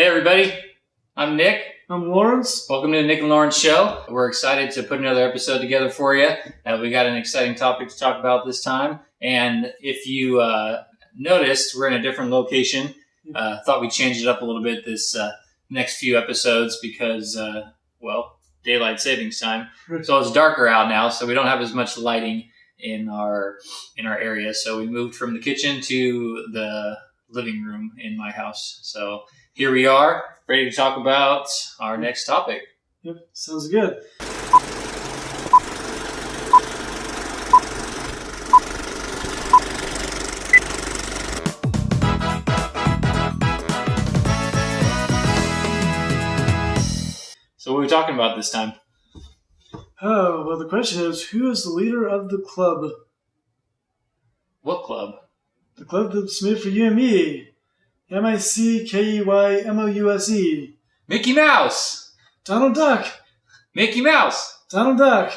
Hey everybody, I'm Nick. I'm Lawrence. Welcome to the Nick and Lawrence Show. We're excited to put another episode together for you. We got an exciting topic to talk about this time. And if you noticed, we're in a different location. Thought we'd change it up a little bit this next few episodes because, daylight savings time. So it's darker out now, so we don't have as much lighting in our area. So we moved from the kitchen to the living room in my house. So here we are, ready to talk about our next topic. Yep, sounds good. So what are we talking about this time? Oh, well, the question is, who is the leader of the club? What club? The club that's made for you and me. MICKEYMOUSE. Mickey Mouse! Donald Duck. Mickey Mouse! Donald Duck.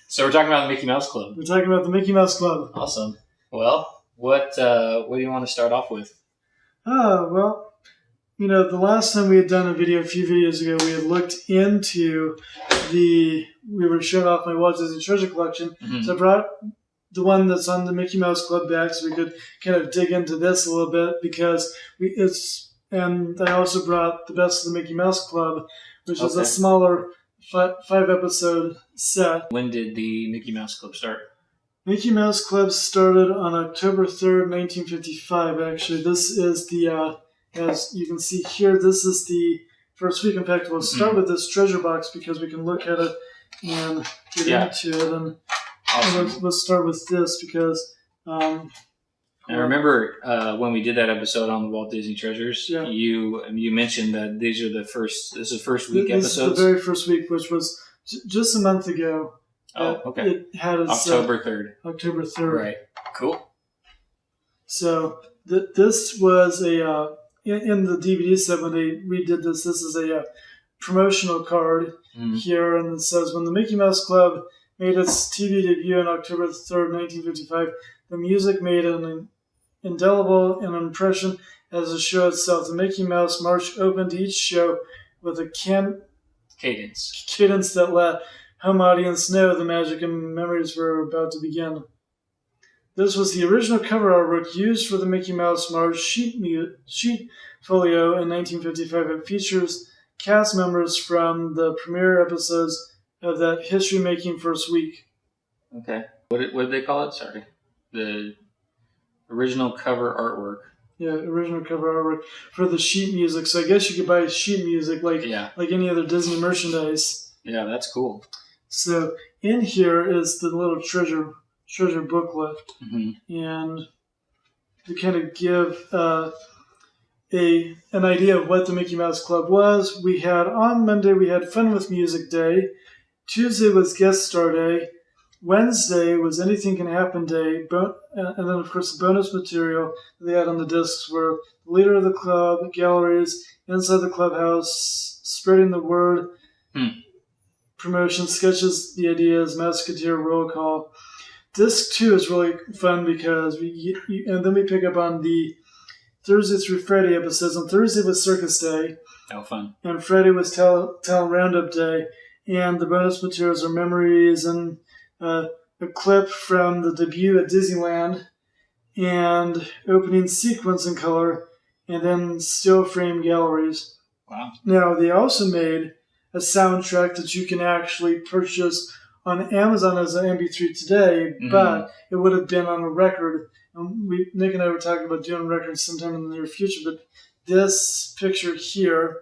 So we're talking about the Mickey Mouse Club. We're talking about the Mickey Mouse Club. Awesome. Well, what do you want to start off with? Oh, well, the last time we had done a few videos ago, we had looked into we were showing off my Walt Disney Treasure Collection. Mm-hmm. So I brought the one that's on the Mickey Mouse Club back so we could kind of dig into this a little bit because and I also brought the Best of the Mickey Mouse Club, which is a smaller 5-episode set. When did the Mickey Mouse Club start? Mickey Mouse Club started on October 3rd, 1955, actually. This is as you can see here, this is the first week. In fact, we'll start with this treasure box because we can look at it and get into it. And awesome. Let's start with this because... I remember when we did that episode on the Walt Disney Treasures, yeah. you mentioned that this is first week episodes? This is the very first week, which was just a month ago. Oh, okay. It had October 3rd. October 3rd. Right. Cool. So this was in the DVD set when they redid this is a promotional card here, and it says, when the Mickey Mouse Club made its TV debut on October 3rd, 1955, the music made an indelible impression as the show itself. The Mickey Mouse March opened each show with a cadence that let home audience know the magic and memories were about to begin. This was the original cover artwork used for the Mickey Mouse March sheet folio in 1955. It features cast members from the premiere episodes of that history-making first week. Okay. What did they call it? Sorry. The original cover artwork. Yeah, original cover artwork for the sheet music. So I guess you could buy sheet music like any other Disney merchandise. Yeah, that's cool. So in here is the little treasure booklet. Mm-hmm. And to kind of give an idea of what the Mickey Mouse Club was, on Monday we had Fun with Music Day. Tuesday was Guest Star Day. Wednesday was Anything Can Happen Day. And then, of course, the bonus material they had on the discs were the leader of the club, galleries, inside the clubhouse, spreading the word, promotion, sketches, the ideas, Musketeer, roll call. Disc 2 is really fun because and then we pick up on the Thursday through Friday episodes. On Thursday was Circus Day. Oh, fun. And Friday was Talent Roundup Day. And the bonus materials are memories and a clip from the debut at Disneyland and opening sequence in color and then still frame galleries. Wow. Now, they also made a soundtrack that you can actually purchase on Amazon as an MP3 today, but it would have been on a record. And Nick and I were talking about doing records sometime in the near future, but this picture here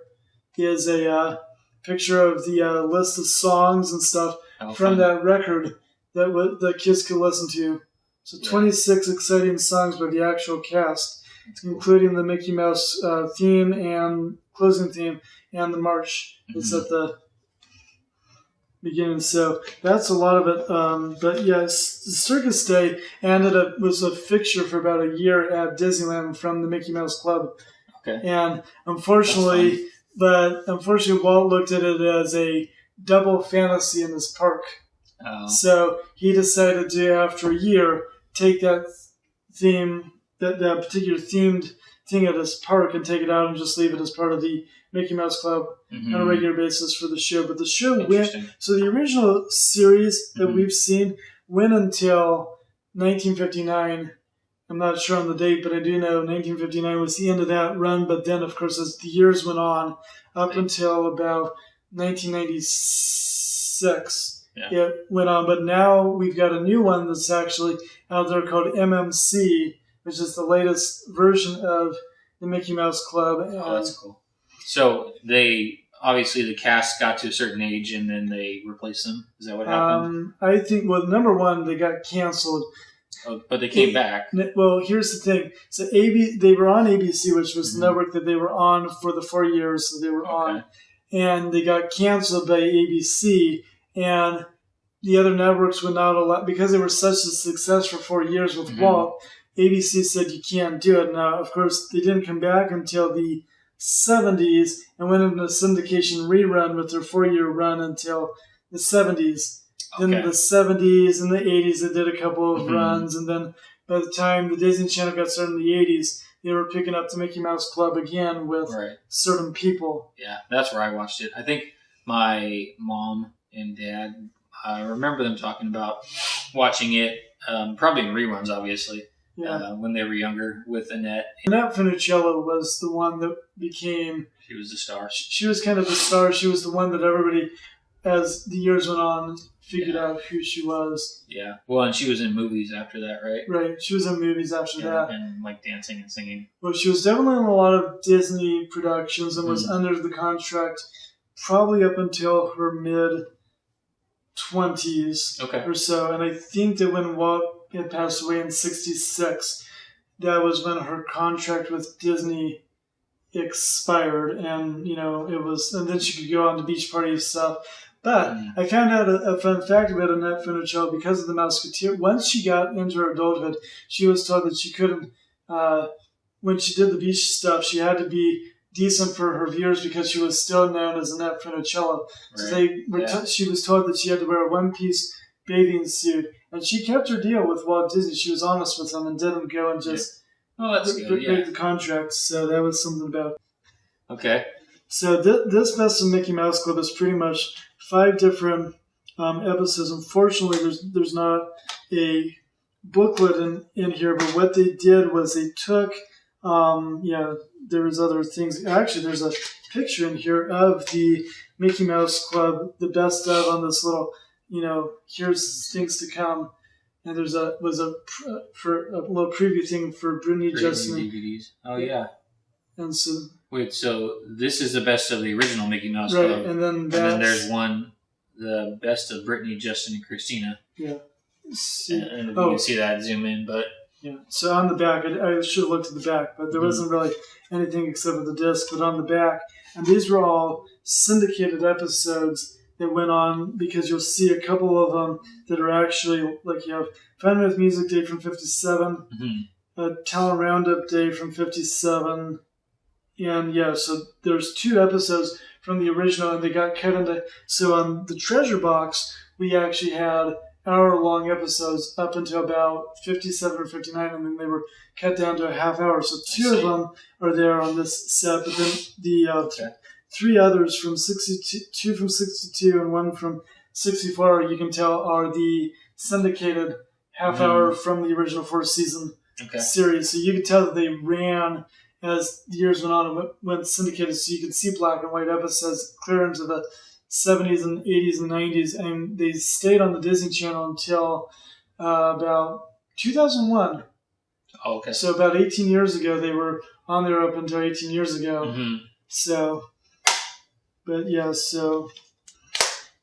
is a picture of the list of songs and stuff from that record that the kids could listen to. So 26 exciting songs by the actual cast, including the Mickey Mouse theme and closing theme and the march that's at the beginning. So that's a lot of it. But yes, Circus Day was a fixture for about a year at Disneyland from the Mickey Mouse Club. Okay. And unfortunately, Walt looked at it as a double fantasy in this park. Oh. So he decided to, after a year, take that theme, that particular themed thing at his park and take it out and just leave it as part of the Mickey Mouse Club on a regular basis for the show. But the show went, so the original series that we've seen went until 1959. I'm not sure on the date, but I do know 1959 was the end of that run. But then, of course, as the years went on, up until about 1996, it went on. But now we've got a new one that's actually out there called MMC, which is the latest version of the Mickey Mouse Club. Oh, that's cool. So obviously the cast got to a certain age and then they replaced them. Is that what happened? I think, well, number one, they got canceled. Oh, but they came back. Well, here's the thing. So they were on ABC, which was the network that they were on for the 4 years. So they were on, and they got canceled by ABC, and the other networks would not allow, because they were such a success for 4 years with Walt. ABC said you can't do it. Now, of course, they didn't come back until the 70s and went into syndication rerun with their 4-year run until the 70s. Then the 70s and the 80s, they did a couple of runs, and then by the time the Disney Channel got started in the 80s, they were picking up the Mickey Mouse Club again with certain people. Yeah, that's where I watched it. I think my mom and dad, I remember them talking about watching it, probably in reruns, obviously, when they were younger with Annette. Annette Funicello was the one that became... She was the star. She was kind of the star. She was the one that everybody, as the years went on, figured out who she was. Yeah. Well, and she was in movies after that, right? Right. She was in movies after that. And like dancing and singing. Well, she was definitely in a lot of Disney productions and was under the contract probably up until her mid-20s or so. And I think that when Walt had passed away in 66, that was when her contract with Disney expired. And, it was... And then she could go on to beach party stuff. But I found out a fun fact about Annette Funicello because of the Mouseketeer. Once she got into her adulthood, she was told that she couldn't, when she did the beach stuff, she had to be decent for her viewers because she was still known as Annette Funicello. Right. So she was told that she had to wear a one-piece bathing suit. And she kept her deal with Walt Disney. She was honest with them and didn't go and just break the contract. So that was something about it. Okay. So this Best of Mickey Mouse Club is pretty much 5 different episodes. Unfortunately, there's not a booklet in here, but what they did was they took, there was other things. Actually, there's a picture in here of the Mickey Mouse Club, the best of, on this little, here's things to come. And there's a little preview thing for Brittany Justin. DVDs. Oh, yeah. And so... Wait, so this is the best of the original Mickey Mouse Club. Right, and then there's one, the best of Brittany, Justin, and Christina. Yeah. And you can see that, zoom in, but... Yeah, so on the back, I should have looked at the back, but there wasn't really anything except for the disc, but on the back, and these were all syndicated episodes that went on, because you'll see a couple of them that are actually, like you have Fun with Music Day from 57, Talent Roundup Day from 57, and so there's 2 episodes from the original, and they got cut into... So on the Treasure Box, we actually had hour-long episodes up until about 57 or 59, and then they were cut down to a half hour. So 2 of them are there on this set, but then the 3 others from 62, 2 from 62 and 1 from 64, you can tell are the syndicated half hour from the original 4-season series. So you can tell that they ran as the years went on and went syndicated, so you could see black and white episodes clear into the 70s and 80s and 90s, and they stayed on the Disney Channel until about 2001. Oh, okay. So about 18 years ago, they were on there up until 18 years ago. So, but so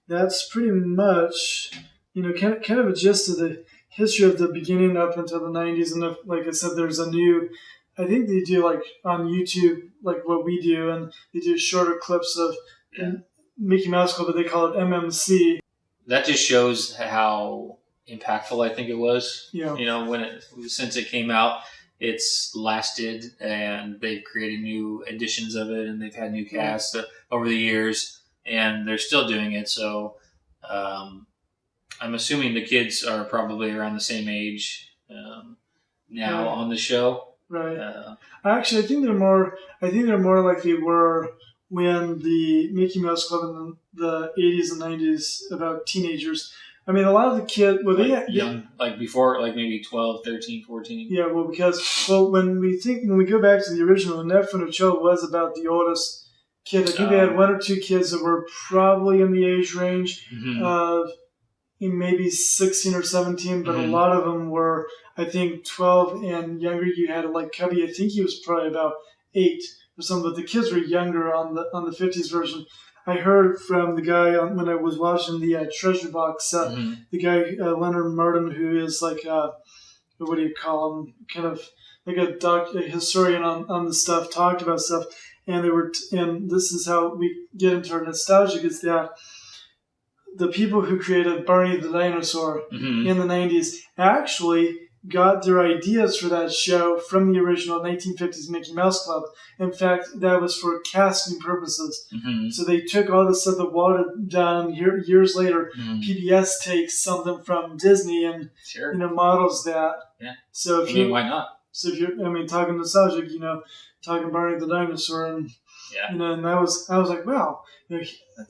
that's pretty much, kind of a gist of the history of the beginning up until the 90s. And like I said, there's a new... I think they do like on YouTube, like what we do, and they do shorter clips of Mickey Mouse Club, but they call it MMC. That just shows how impactful I think it was. Yeah. Since it came out, it's lasted, and they've created new editions of it, and they've had new casts over the years, and they're still doing it. So I'm assuming the kids are probably around the same age now on the show. Right. Actually, I think they're more. I think they're more like they were when the Mickey Mouse Club in the 80s and 90s about teenagers. I mean, a lot of the kids. Well, like young, like before, like maybe 12, 13, 14. Yeah, well, when we go back to the original, Net Funicello was about the oldest kid. I think they had one or two kids that were probably in the age range of maybe 16 or 17, but a lot of them were, I think, 12 and younger. You had like Cubby. I think he was probably about 8 or something, but the kids were younger on the 50s version. I heard from the guy when I was watching the Treasure Box, the guy Leonard Martin, who is like what do you call him? Kind of like a historian on the stuff, talked about stuff, and and this is how we get into our nostalgic is that the people who created Barney the Dinosaur in the 90s actually got their ideas for that show from the original 1950s Mickey Mouse Club. In fact, that was for casting purposes. So they took all the stuff that watered down years later. PBS takes something from Disney and models that. Yeah. So if why not? So if you're, talking nostalgic, talking Barney the Dinosaur, and and I was like, wow,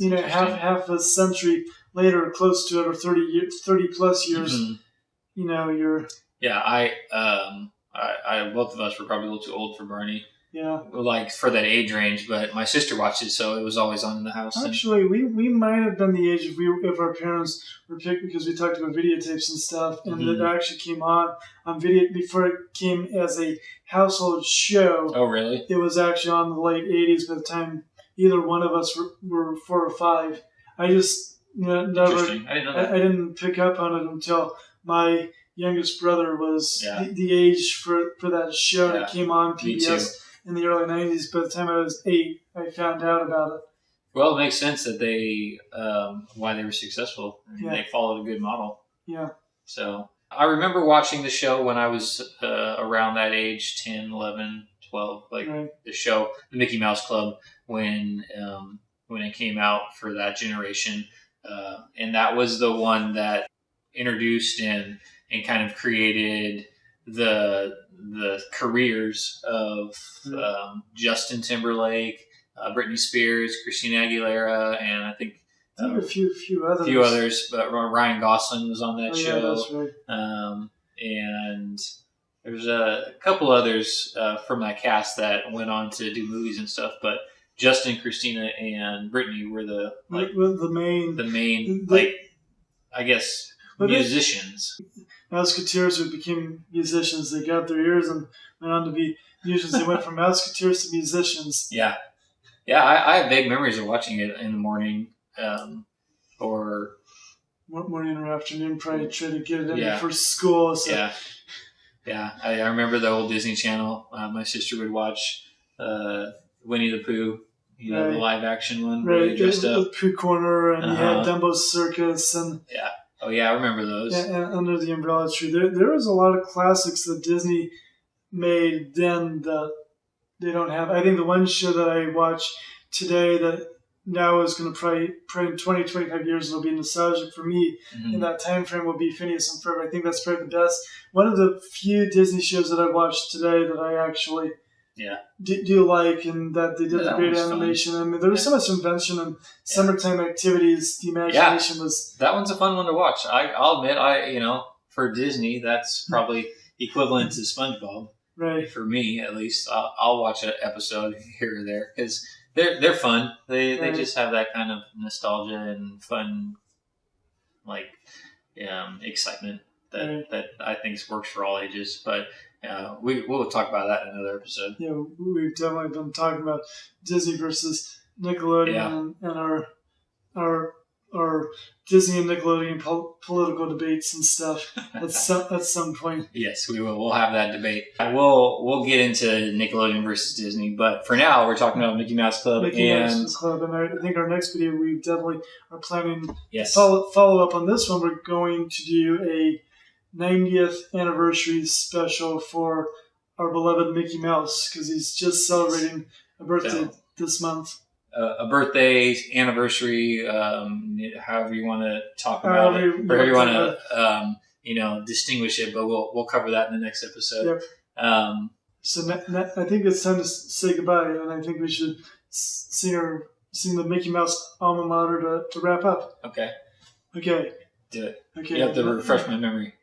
half a century later, close to it, or 30 plus years, you're. Yeah, I both of us were probably a little too old for Barney. Yeah. Like for that age range, but my sister watched it, so it was always on in the house. Actually, we might have been the age if our parents were picked, because we talked about videotapes and stuff, and it actually came on video before it came as a household show. Oh, really? It was actually on in the late 80s by the time either one of us were 4 or 5. I just never. Interesting. I didn't know that. I didn't pick up on it until my youngest brother was the age for that show. Yeah. It came on PBS in the early 90s. By the time I was 8, I found out about it. Well, it makes sense that they why they were successful. I mean, they followed a good model. Yeah. So I remember watching the show when I was around that age, 10, 11, 12, the show, the Mickey Mouse Club, when it came out for that generation. And that was the one that introduced and kind of created the careers of Justin Timberlake, Britney Spears, Christina Aguilera, and I think a few others. Few others, but Ryan Gosling was on that show. Yeah, that's right. And there's a couple others from that cast that went on to do movies and stuff, but Justin, Christina, and Britney were the main I guess musicians. Musketeers who became musicians. They got their ears and went on to be musicians. They went from Musketeers to musicians. Yeah. Yeah, I have vague memories of watching it in the morning or... morning or afternoon, probably try to get it in before school. So. Yeah. Yeah, I remember the old Disney Channel. My sister would watch Winnie the Pooh, the live action one. Where they dressed up. Pooh Corner, and you had Dumbo's Circus. And yeah. Oh, yeah, I remember those. And Under the Umbrella Tree. There was a lot of classics that Disney made then that they don't have. I think the one show that I watch today that now is going to probably in 20, 25 years, it'll be nostalgic for me in that time frame will be Phineas and Ferb. I think that's probably the best. One of the few Disney shows that I watched today that I actually do like, and that they did a great animation. Fun. I mean, there was so much invention and summertime activities. The imagination was... That one's a fun one to watch. I'll admit, for Disney, that's probably equivalent to SpongeBob. Right. For me, at least. I'll watch an episode here or there because they're fun. They just have that kind of nostalgia and fun, excitement that I think works for all ages. But we'll talk about that in another episode. Yeah, we've definitely been talking about Disney versus Nickelodeon and our Disney and Nickelodeon political debates and stuff at some point. Yes, we will. We'll have that debate. We'll get into Nickelodeon versus Disney, but for now, we're talking about Mickey Mouse Club. Mouse Club, and I think our next video we definitely are planning to follow up on this one. We're going to do a 90th anniversary special for our beloved Mickey Mouse because he's just celebrating a birthday this month. A birthday, anniversary, however you want to talk about it, or however you want to, distinguish it. But we'll cover that in the next episode. Yep. So I think it's time to say goodbye, and I think we should sing the Mickey Mouse alma mater to wrap up. Okay. Okay. Do it. Okay. You have to refresh my memory.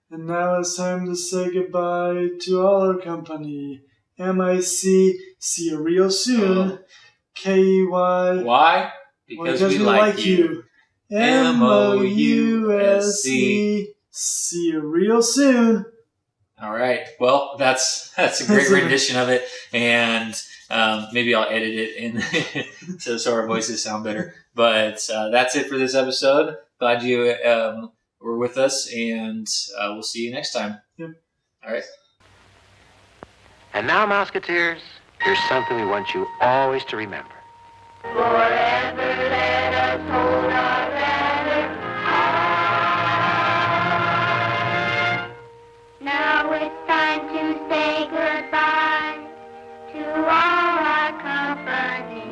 And now it's time to say goodbye to all our company. MIC, see you real soon. KEY. Why? Because we like you. MOUSC. See you real soon. All right. Well, that's a great rendition of it, and maybe I'll edit it in so our voices sound better. But that's it for this episode. Glad you were with us, and we'll see you next time. Yep. All right. And now, Mouseketeers, here's something we want you always to remember. Forever let us hold our ladder high. Now it's time to say goodbye to all our company.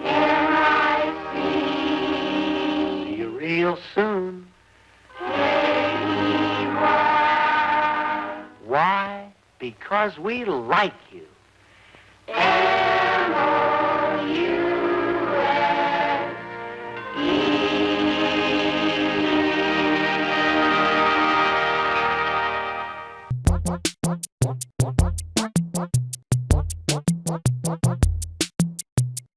MIC. See you real soon. KEY. Why? Because we like you.